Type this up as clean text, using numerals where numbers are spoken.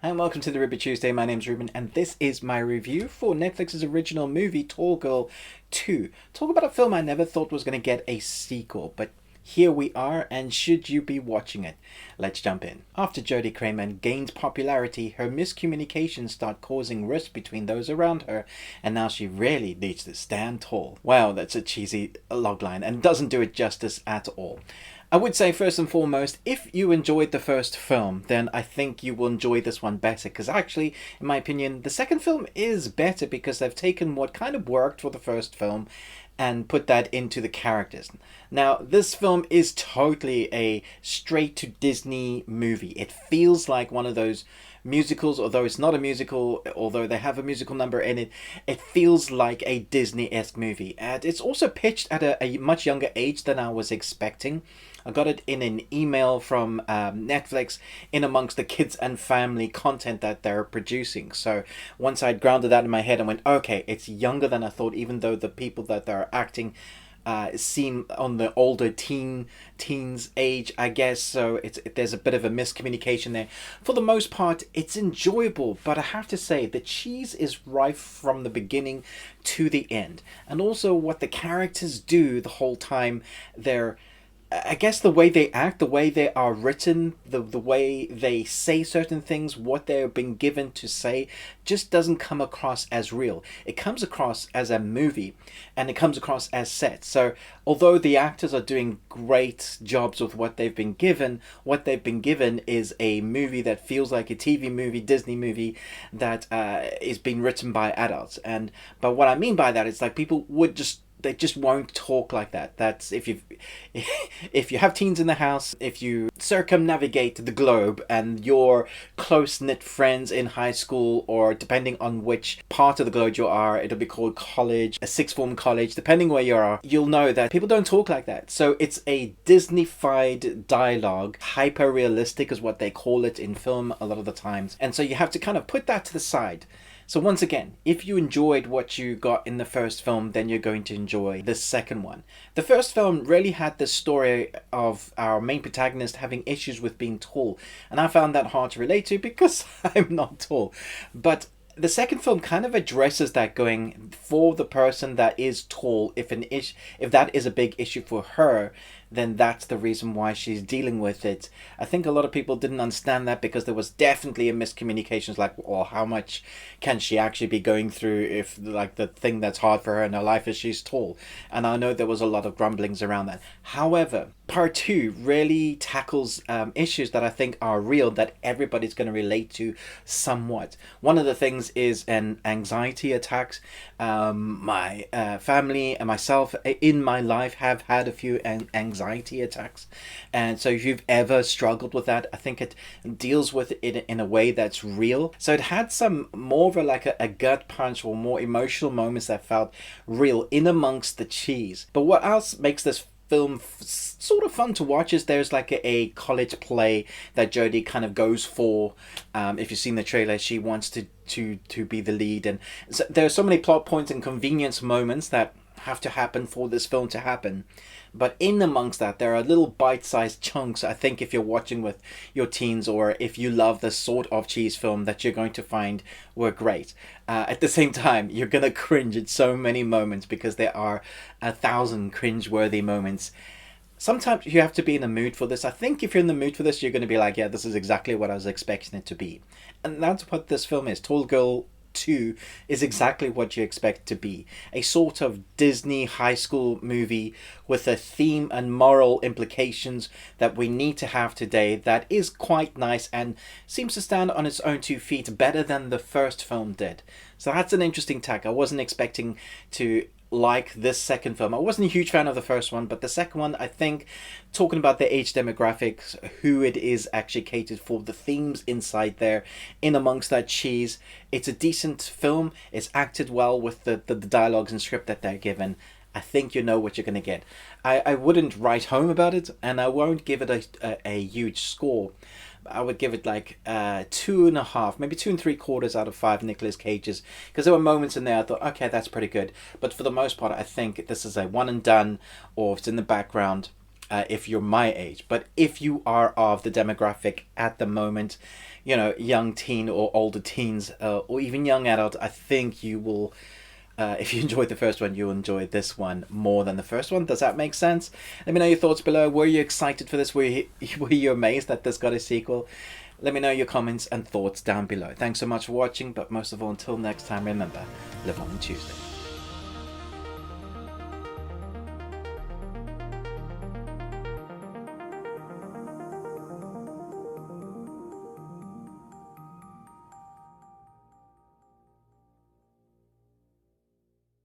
And welcome to the Ruby Tuesday. My name's Ruben, and this is my review for Netflix's original movie, Tall Girl 2. Talk about a film I never thought was going to get a sequel, but here we are, and should you be watching it? Let's jump in. After Jodi gained popularity, her miscommunications start causing rift between those around her, and now she really needs to stand tall. Wow, that's a cheesy logline, and doesn't do it justice at all. I would say first and foremost, if you enjoyed the first film, then I think you will enjoy this one better, because actually, in my opinion, the second film is better because they've taken what kind of worked for the first film and put that into the characters. Now, this film is totally a straight to Disney movie. It feels like one of those musicals, although it's not a musical, although they have a musical number in it. It feels like a Disney-esque movie, and it's also pitched at a much younger age than I was expecting. I got it in an email from Netflix in amongst the kids and family content that they're producing. So once I'd grounded that in my head and went, okay, it's younger than I thought, even though the people that they're acting seem on the older teens age, I guess. So there's a bit of a miscommunication there. For the most part, it's enjoyable, but I have to say the cheese is rife from the beginning to the end, and also what the characters do the whole time. I guess the way they act, the way they are written, the way they say certain things, what they're being given to say, just doesn't come across as real. It comes across as a movie, and it comes across as set. So although the actors are doing great jobs with what they've been given is a movie that feels like a TV movie, Disney movie, that is being written by adults. But what I mean by that is like they just won't talk like that. That's if you have teens in the house, if you circumnavigate the globe and your close-knit friends in high school, or depending on which part of the globe you are, it'll be called college, a sixth form college, depending where you are, you'll know that people don't talk like that. So it's a Disney-fied dialogue, hyper-realistic is what they call it in film a lot of the times. And so you have to kind of put that to the side. So once again, if you enjoyed what you got in the first film, then you're going to enjoy the second one. The first film really had the story of our main protagonist having issues with being tall, and I found that hard to relate to because I'm not tall. But the second film kind of addresses that, going for the person that is tall, if that is a big issue for her, then that's the reason why she's dealing with it. I think a lot of people didn't understand that because there was definitely a miscommunication, like, well, how much can she actually be going through if like the thing that's hard for her in her life is she's tall. And I know there was a lot of grumblings around that. However, part two really tackles issues that I think are real, that everybody's going to relate to somewhat. One of the things is an anxiety attacks. My family and myself in my life have had a few anxiety attacks, and so if you've ever struggled with that, I think it deals with it in a way that's real. So it had some more of a gut punch, or more emotional moments that felt real in amongst the cheese. But what else makes this film sort of fun to watch is there's like a college play that Jodi kind of goes for. If you've seen the trailer, she wants to be the lead, and so there are so many plot points and convenience moments that have to happen for this film to happen. But in amongst that, there are little bite-sized chunks, I think, if you're watching with your teens, or if you love this sort of cheese film, that you're going to find were great. At the same time, you're going to cringe at so many moments because there are 1,000 cringe-worthy moments. Sometimes you have to be in the mood for this. I think if you're in the mood for this, you're going to be like, yeah, this is exactly what I was expecting it to be. And that's what this film is. Tall Girl 2 is exactly what you expect to be. A sort of Disney high school movie with a theme and moral implications that we need to have today, that is quite nice and seems to stand on its own 2 feet better than the first film did. So that's an interesting tack. I wasn't expecting to like this second film. I wasn't a huge fan of the first one, but the second one, I think, talking about the age demographics, who it is actually catered for, the themes inside there, in amongst that cheese, it's a decent film. It's acted well with the dialogues and script that they're given. I think you know what you're going to get. I wouldn't write home about it, and I won't give it a huge score. I would give it like 2.5, maybe 2 3/4 out of 5 Nicolas Cages, because there were moments in there I thought, okay, that's pretty good. But for the most part, I think this is a one and done, or if it's in the background, if you're my age. But if you are of the demographic at the moment, you know, young teen or older teens, or even young adult, I think you will, if you enjoyed the first one, you'll enjoy this one more than the first one. Does that make sense? Let me know your thoughts below. Were you excited for this? Were you amazed that this got a sequel? Let me know your comments and thoughts down below. Thanks so much for watching, but most of all, until next time, remember, live on Tuesday.